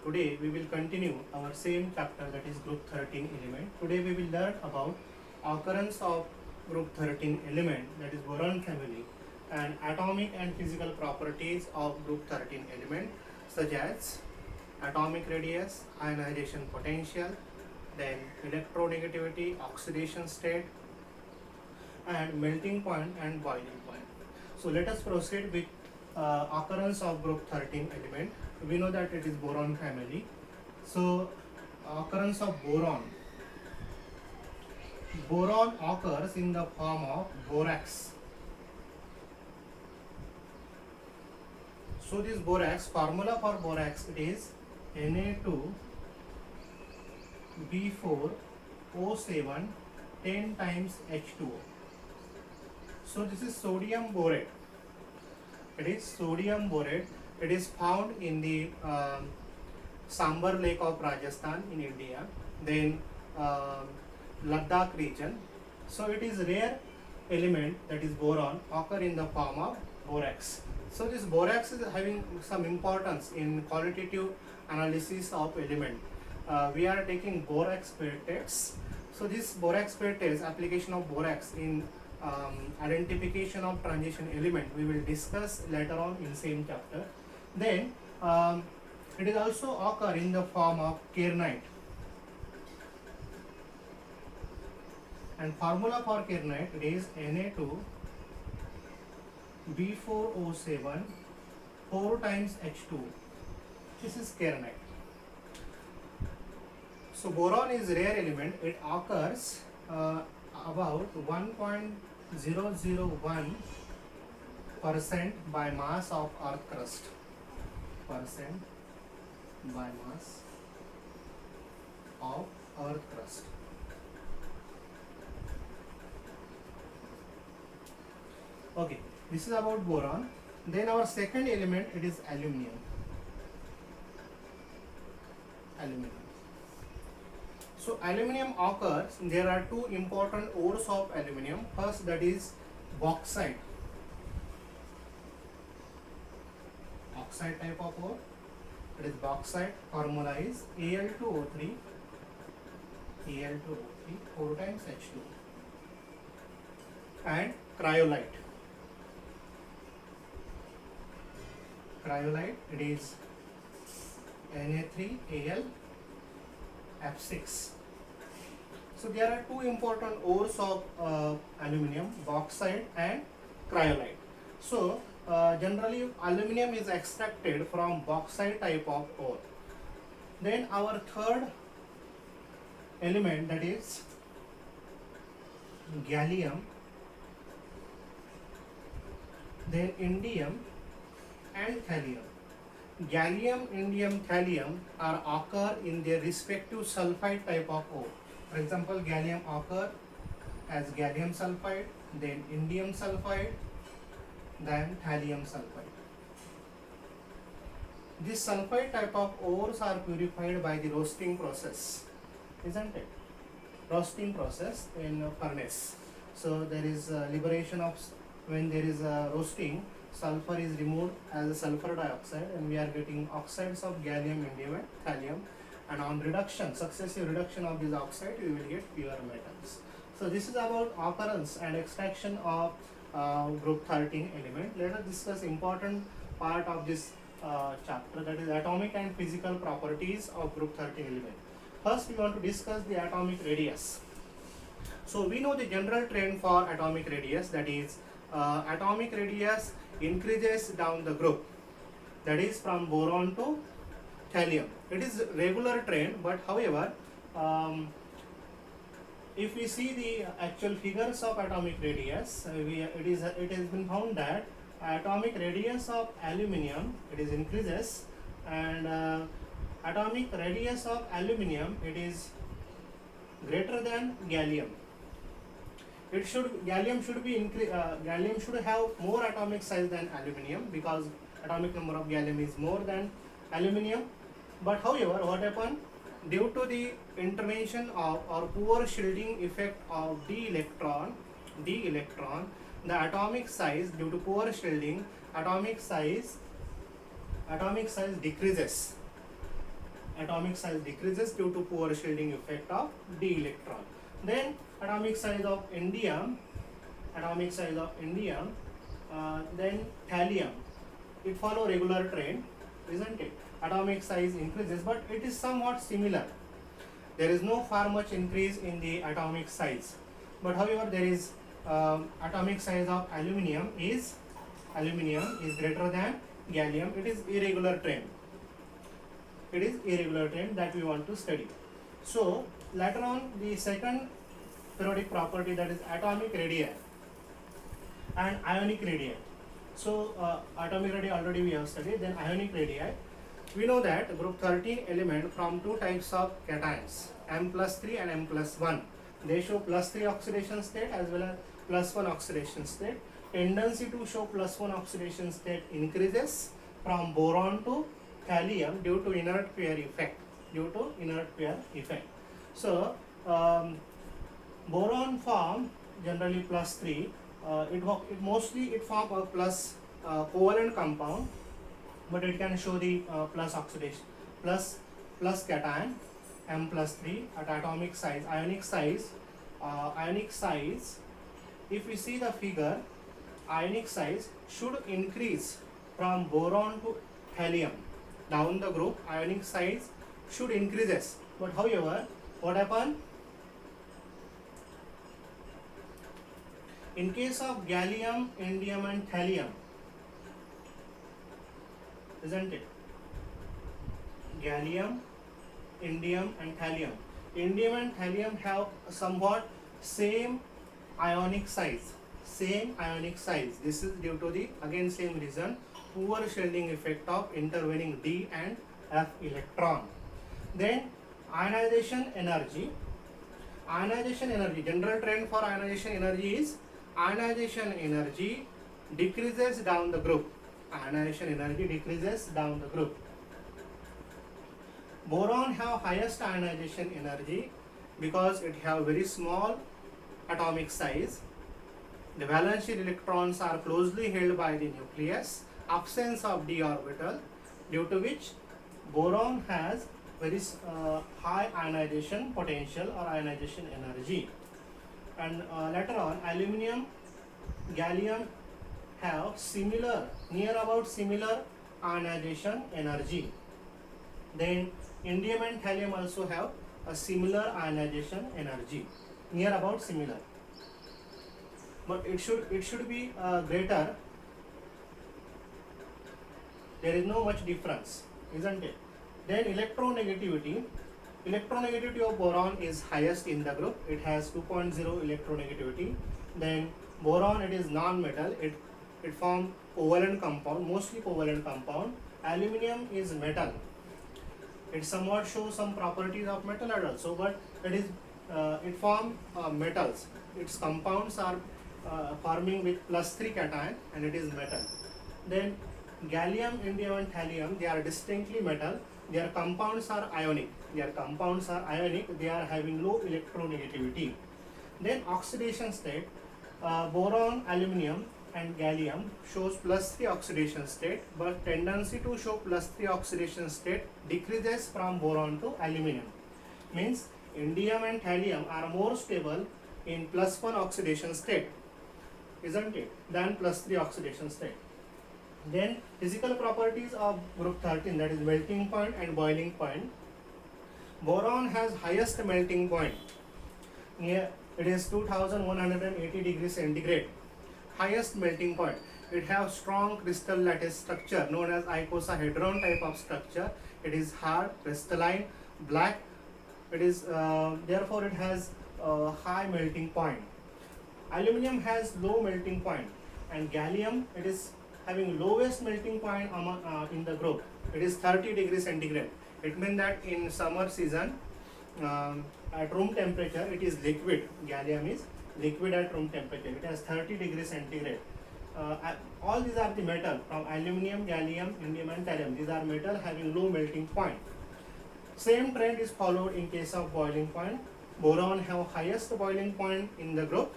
today we will continue our same chapter, that is group 13 element. Today we will learn about occurrence of group 13 element, that is boron family, and atomic and physical properties of group 13 element, such as atomic radius, ionization potential, then electronegativity, oxidation state, and melting point and boiling point. So let us proceed with occurrence of group 13 element. We know that it is boron family. So occurrence of boron. Boron occurs in the form of borax. So this borax, formula for borax, it is Na2B4O7 10 times H2O. So this is sodium borate. It is sodium borate. It is found in the Sambar Lake of Rajasthan in India, then Ladakh region. So it is rare element, that is boron, occur in the form of borax. So this borax is having some importance in qualitative analysis of element. We are taking borax pyritex. So this borax pyritex, application of borax in identification of transition element, we will discuss later on in same chapter. Then it is also occur in the form of kernite, and formula for kernite, it is Na2B4O7 4 times H2. This is kernite. So boron is rare element. It occurs about 1.001% by mass of earth crust. Percent by mass of earth crust. Okay, this is about boron. Then our second element, it is aluminium. Aluminium. So aluminium occurs, there are two important ores of aluminium. First, that is bauxite. Oxide type of ore. It is bauxite. Formula is Al2O3 4 times H2. And cryolite. Cryolite, it is Na3Al F6. So there are two important ores of aluminium, bauxite and cryolite. So generally aluminium is extracted from bauxite type of ore. Then our third element, that is gallium, then indium and thallium. Gallium, indium, thallium are occur in their respective sulfide type of ore. For example, gallium occur as gallium sulfide, then indium sulfide, then thallium sulfide. This sulfide type of ores are purified by the roasting process, isn't it? Roasting process in a furnace. So there is a liberation of, when there is a roasting, sulfur is removed as a sulfur dioxide, and we are getting oxides of gallium, indium and thallium, and on reduction, successive reduction of this oxide, we will get pure metals. So this is about occurrence and extraction of group 13 element. Let us discuss important part of this chapter, that is atomic and physical properties of group 13 element. First, we want to discuss the atomic radius. So we know the general trend for atomic radius, that is atomic radius increases down the group, that is from boron to thallium. It is regular trend, but however if we see the actual figures of atomic radius, it has been found that atomic radius of aluminium, it is increases, and atomic radius of aluminium, it is greater than gallium. Gallium should have more atomic size than aluminium, because atomic number of gallium is more than aluminium. But however, what happened, due to the intervention of or poor shielding effect of d electron, the atomic size, due to poor shielding, atomic size decreases. atomic size decreases due to poor shielding effect of d electron. Then atomic size of indium, then thallium, it follow regular trend, isn't it? Atomic size increases, but it is somewhat similar. There is no far much increase in the atomic size, but however there is atomic size of aluminium is greater than gallium. It is irregular trend. It is irregular trend that we want to study. So later on, the second periodic property, that is atomic radii and ionic radii. So atomic radii already we have studied. Then ionic radii, we know that group 13 element from two types of cations, M+3 and M+1. They show +3 oxidation state as well as +1 oxidation state. Tendency to show +1 oxidation state increases from boron to thallium due to inert pair effect. So boron form generally +3. It mostly form a plus covalent compound, but it can show the plus oxidation, plus cation M+3 at atomic size. Ionic size, if we see the figure, ionic size should increase from boron to thallium. Down the group, ionic size should increases, but however, what happen? In case of gallium, indium and thallium, isn't it? Gallium, indium and thallium. Indium and thallium have somewhat same ionic size. This is due to the, again same reason, poor shielding effect of intervening d and f electron. Then ionization energy, general trend for ionization energy is ionization energy decreases down the group. Boron have highest ionization energy because it have very small atomic size. The valence shell electrons are closely held by the nucleus, absence of d orbital, due to which boron has very high ionization potential or ionization energy. And later on, aluminium, gallium have near about similar ionization energy. Then indium and thallium also have a similar ionization energy, near about similar, but it should be greater. There is no much difference, isn't it? Then electronegativity of boron is highest in the group. It has 2.0 electronegativity. Then boron, it is non-metal. It forms covalent compound, mostly covalent compound. Aluminium is metal. It somewhat shows some properties of metal also, but it forms metals. Its compounds are forming with +3 cation, and it is metal. Then gallium, indium and thallium, they are distinctly metal. Their compounds are ionic. They are having low electronegativity. Then oxidation state, boron, aluminium and gallium shows +3 oxidation state, but tendency to show +3 oxidation state decreases from boron to aluminium. Means indium and thallium are more stable in +1 oxidation state, isn't it, than +3 oxidation state. Then physical properties of group 13, that is melting point and boiling point. Boron has highest melting point. It is 2180 degrees centigrade. Highest melting point. It has strong crystal lattice structure known as icosahedron type of structure. It is hard, crystalline, black. It is therefore it has high melting point. Aluminium has low melting point, and gallium, it is having lowest melting point in the group. It is 30 degrees centigrade. It means that in summer season, at room temperature, it is liquid. Gallium is liquid at room temperature. It has 30 degrees centigrade. All these are the metal from aluminium, gallium, indium and thallium. These are metal having low melting point. Same trend is followed in case of boiling point. Boron have highest boiling point in the group.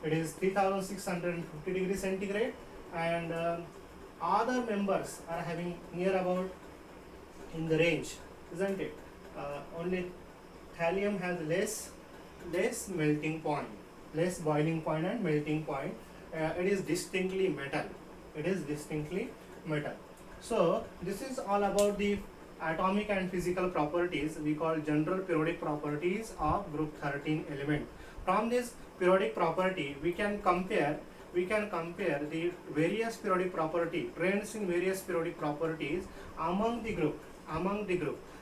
It is 3650 degrees centigrade, and other members are having near about in the range isn't it? Only thallium has less melting point, less boiling point and melting point. It is distinctly metal. It is distinctly metal. So this is all about the atomic and physical properties we call general periodic properties of group 13 element. From this periodic property we can compare the various periodic property trends in various periodic properties among the group.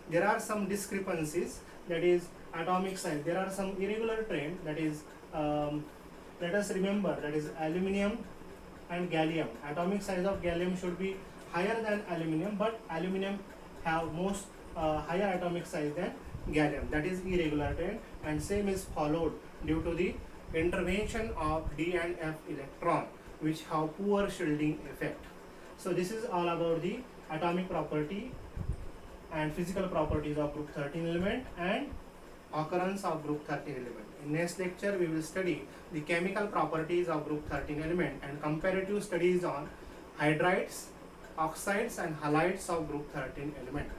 There are some discrepancies, that is atomic size. There are some irregular trend, that is let us remember, that is aluminium and gallium. Atomic size of gallium should be higher than aluminium, but aluminium have most higher atomic size than gallium. That is irregular trend, and same is followed due to the intervention of D and F electron, which have poor shielding effect. So this is all about the atomic property and physical properties of group 13 element and occurrence of group 13 element. In next lecture we will study the chemical properties of group 13 element and comparative studies on hydrides, oxides and halides of group 13 element.